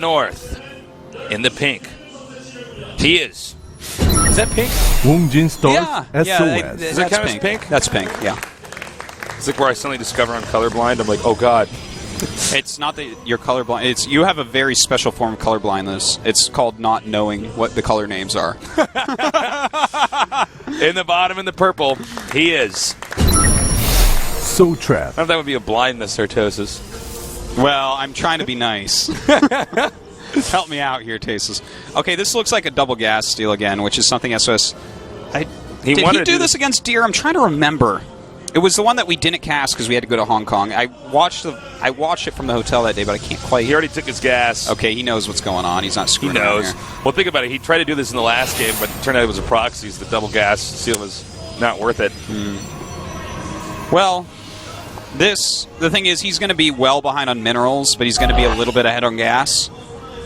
north in the pink. He is. Is that pink? WCS SOS. Is that kind of pink? That's pink, yeah. It's like where I suddenly discover I'm colorblind. I'm like, oh, God. It's not that you're colorblind. You have a very special form of colorblindness. It's called not knowing what the color names are. In the bottom in the purple, he is. So trapped. I don't know if that would be a blindness or ptosis. Well, I'm trying to be nice. Help me out here, Tasis. Okay, this looks like a double gas steal again, which is something SOS... Did he do this against Deer? I'm trying to remember. It was the one that we didn't cast because we had to go to Hong Kong. I watched it from the hotel that day, but I can't quite... He already took his gas. Okay, he knows what's going on. He's not screwing He knows. around here. Well, think about it. He tried to do this in the last game, but it turned out it was a proxy. The double gas seal was not worth it. Well, the thing is, he's going to be well behind on minerals, but he's going to be a little bit ahead on gas.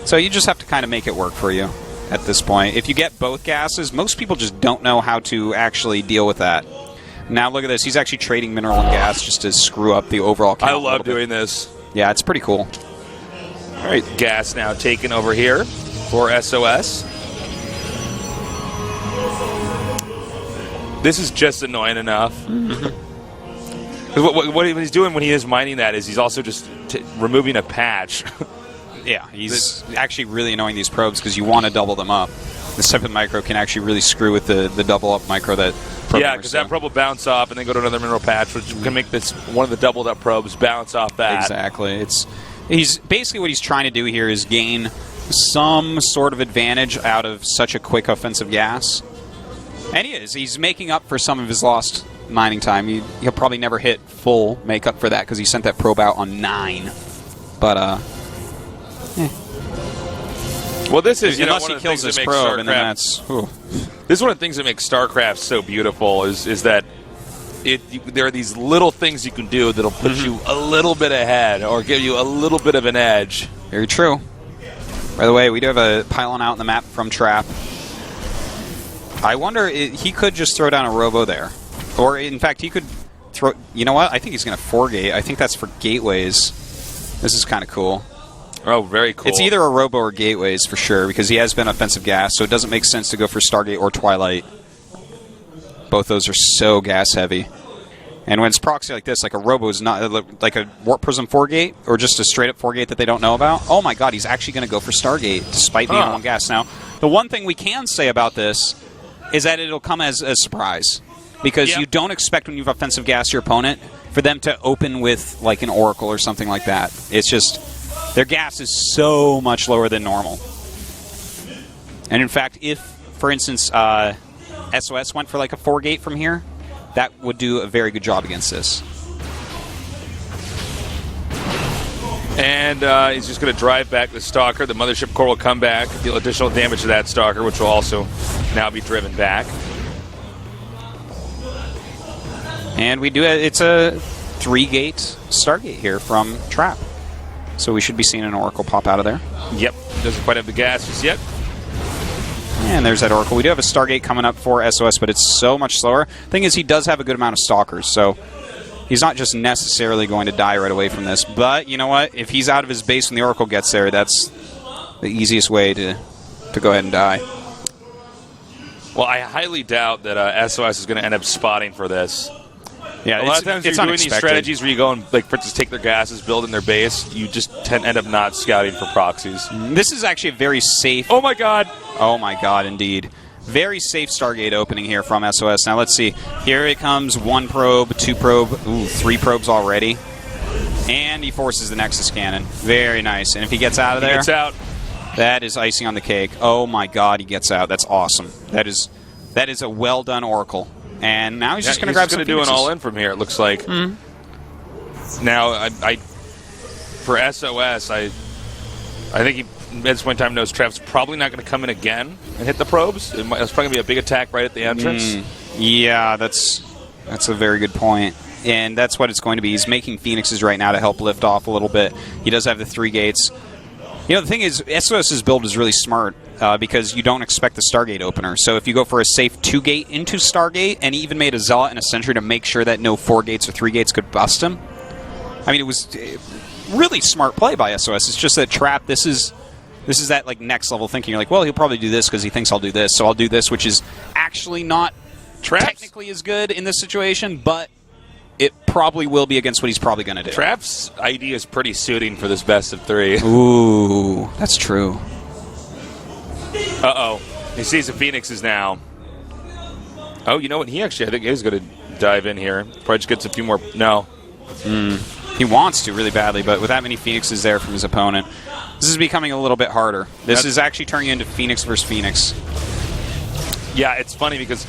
So you just have to kind of make it work for you at this point. If you get both gases, most people just don't know how to actually deal with that. Now look at this. He's actually trading mineral and gas just to screw up the overall count. I love doing this. Yeah, it's pretty cool. All right, gas now taken over here for SOS. This is just annoying enough. What he's doing when he is mining that is he's also just removing a patch. Yeah, he's actually really annoying these probes because you want to double them up. This type of micro can actually really screw with the double up micro that probe. Yeah, because that probe will bounce off and then go to another mineral patch, which can make this one of the doubled up probes bounce off that. Exactly. He's basically what he's trying to do here is gain some sort of advantage out of such a quick offensive gas. And he is. He's making up for some of his lost mining time. He'll probably never hit full make-up for that because he sent that probe out on 9. But, Well, this is unless he kills this probe, and then that's... This is one of the things that makes StarCraft so beautiful is that there are these little things you can do that'll put you a little bit ahead or give you a little bit of an edge. Very true. By the way, we do have a pylon out in the map from Trap. I wonder, he could just throw down a robo there. Or, in fact, he could throw... You know what? I think he's going to 4-gate. I think that's for gateways. This is kind of cool. Oh, very cool. It's either a robo or gateways for sure, because he has been offensive gas, so it doesn't make sense to go for Stargate or Twilight. Both those are so gas heavy. And when it's proxy like this, like a robo is not like a Warp Prism 4-gate or just a straight up 4-gate that they don't know about. Oh my god, he's actually going to go for Stargate despite being on gas. Now, the one thing we can say about this is that it'll come as a surprise. Because you don't expect when you have offensive gas your opponent for them to open with like an Oracle or something like that. It's just... Their gas is so much lower than normal. And in fact, if, for instance, SOS went for like a 4-gate from here, that would do a very good job against this. And he's just going to drive back the Stalker. The Mothership Core will come back, deal additional damage to that Stalker, which will also now be driven back. And we do it's a 3-gate Stargate here from Trap. So we should be seeing an Oracle pop out of there. Yep. Doesn't quite have the gas just yet. And there's that Oracle. We do have a Stargate coming up for SOS, but it's so much slower. Thing is, he does have a good amount of Stalkers, so he's not just necessarily going to die right away from this. But you know what? If he's out of his base when the Oracle gets there, that's the easiest way to go ahead and die. Well, I highly doubt that SOS is going to end up spotting for this. Yeah, a lot of times it's you're doing these strategies where you go and, like, for instance, take their gases, build in their base. You just end up not scouting for proxies. This is actually a very safe... Oh, my God. Oh, my God, indeed. Very safe Stargate opening here from SOS. Now, let's see. Here it comes. 1 probe, 2 probe. Ooh, 3 probes already. And he forces the Nexus Cannon. Very nice. And if he gets out of there... He gets out. That is icing on the cake. Oh, my God, he gets out. That's awesome. That is a well-done Oracle. And now he's just going to grab some He's going to do an all-in from here, it looks like. Now, I for SOS, I think he, at this point in time, knows Trap's probably not going to come in again and hit the probes. It's probably going to be a big attack right at the entrance. Yeah, that's a very good point. And that's what it's going to be. He's making Phoenixes right now to help lift off a little bit. He does have the 3 gates. You know, the thing is, SOS's build is really smart because you don't expect the Stargate opener. So if you go for a safe 2-gate into Stargate, and he even made a Zealot and a Sentry to make sure that no 4 gates or 3 gates could bust him. I mean, it was really smart play by SOS. It's just that Trap, this is This is that like next level thinking. You're like, well, he'll probably do this because he thinks I'll do this, so I'll do this, which is actually not technically as good in this situation, but it probably will be against what he's probably going to do. Trap's idea is pretty suiting for this best of 3. Ooh, that's true. Uh-oh. He sees the Phoenixes now. Oh, you know what? I think he's going to dive in here. Probably just gets a few more. No. He wants to really badly, but with that many Phoenixes there from his opponent, this is becoming a little bit harder. This is actually turning into Phoenix versus Phoenix. Yeah, it's funny because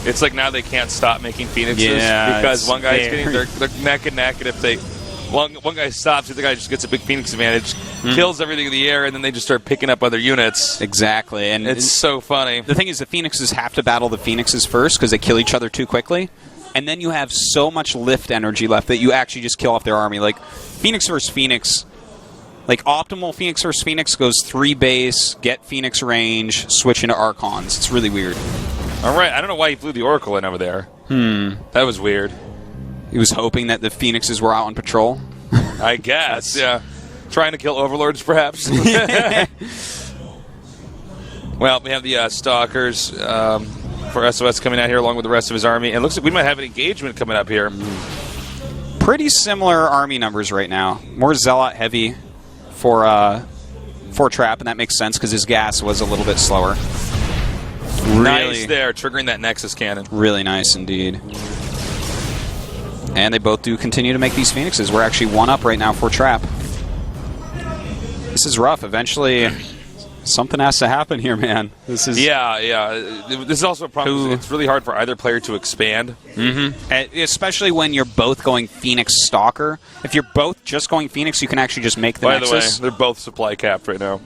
it's like now they can't stop making Phoenixes because one guy's getting they're neck and neck, and if they one guy stops, the other guy just gets a big Phoenix advantage, kills everything in the air, and then they just start picking up other units. Exactly, and it's so funny. The thing is, the Phoenixes have to battle the Phoenixes first because they kill each other too quickly, and then you have so much lift energy left that you actually just kill off their army. Like Phoenix versus Phoenix. Like, optimal Phoenix versus Phoenix goes 3 base, get Phoenix range, switch into Archons. It's really weird. All right, I don't know why he flew the Oracle in over there. That was weird. He was hoping that the Phoenixes were out on patrol. I guess, yeah. Trying to kill Overlords, perhaps. Well, we have the Stalkers for SOS coming out here along with the rest of his army. And it looks like we might have an engagement coming up here. Pretty similar army numbers right now. More Zealot heavy for Trap, and that makes sense because his gas was a little bit slower. Nice there, triggering that Nexus cannon. Really nice indeed. And they both do continue to make these Phoenixes. We're actually 1 up right now for Trap. This is rough. Eventually, something has to happen here, man. This is This is also a problem. It's really hard for either player to expand. Especially when you're both going Phoenix Stalker. If you're both just going Phoenix, you can actually just make the Nexus. By the way, they're both supply capped right now.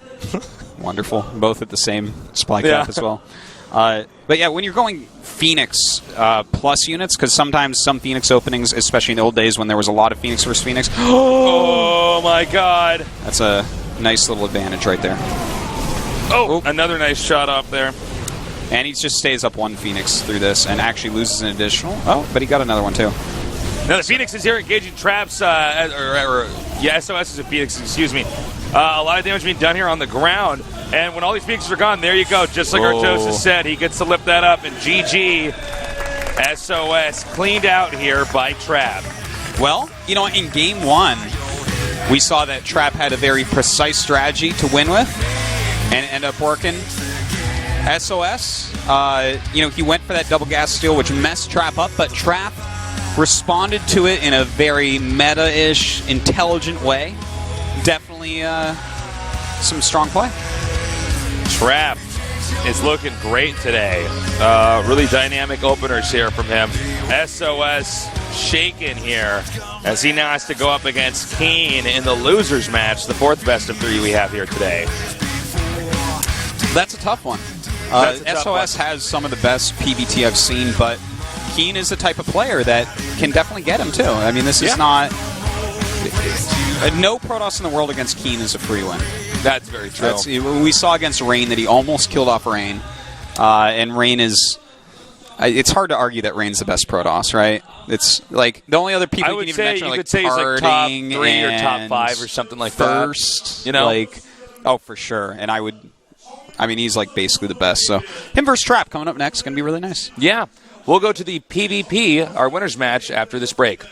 Wonderful. Both at the same supply cap as well. But yeah, when you're going Phoenix plus units, because sometimes some Phoenix openings, especially in the old days when there was a lot of Phoenix versus Phoenix. Oh my god. That's a nice little advantage right there. Oh, another nice shot up there. And he just stays up 1 Phoenix through this and actually loses an additional. Oh, but he got another one too. Now the Phoenix is here engaging Traps, SOS is a Phoenix, excuse me. A lot of damage being done here on the ground. And when all these Phoenixes are gone, there you go. Just like Artosis said, he gets to lift that up. And GG, SOS cleaned out here by Trap. Well, you know, in Game 1, we saw that Trap had a very precise strategy to win with and end up working. SOS, he went for that double gas steal, which messed Trap up, but Trap responded to it in a very meta-ish, intelligent way. Definitely some strong play. Trap is looking great today. Really dynamic openers here from him. SOS shaken here as he now has to go up against Keen in the losers match, the 4th best of 3 we have here today. That's a tough one. SOS has some of the best PBT I've seen, but Keen is the type of player that can definitely get him too. I mean, this is not... No Protoss in the world against Keen is a free win. That's very true. We saw against Rain that he almost killed off Rain. And Rain is... It's hard to argue that Rain's the best Protoss, right? It's like the only other people you can even mention are like he's like top 3 or top 5 or something like that. First, like, oh, for sure. And he's like basically the best. So him versus Trap coming up next, going to be really nice. Yeah. We'll go to the PvP, our winners match, after this break.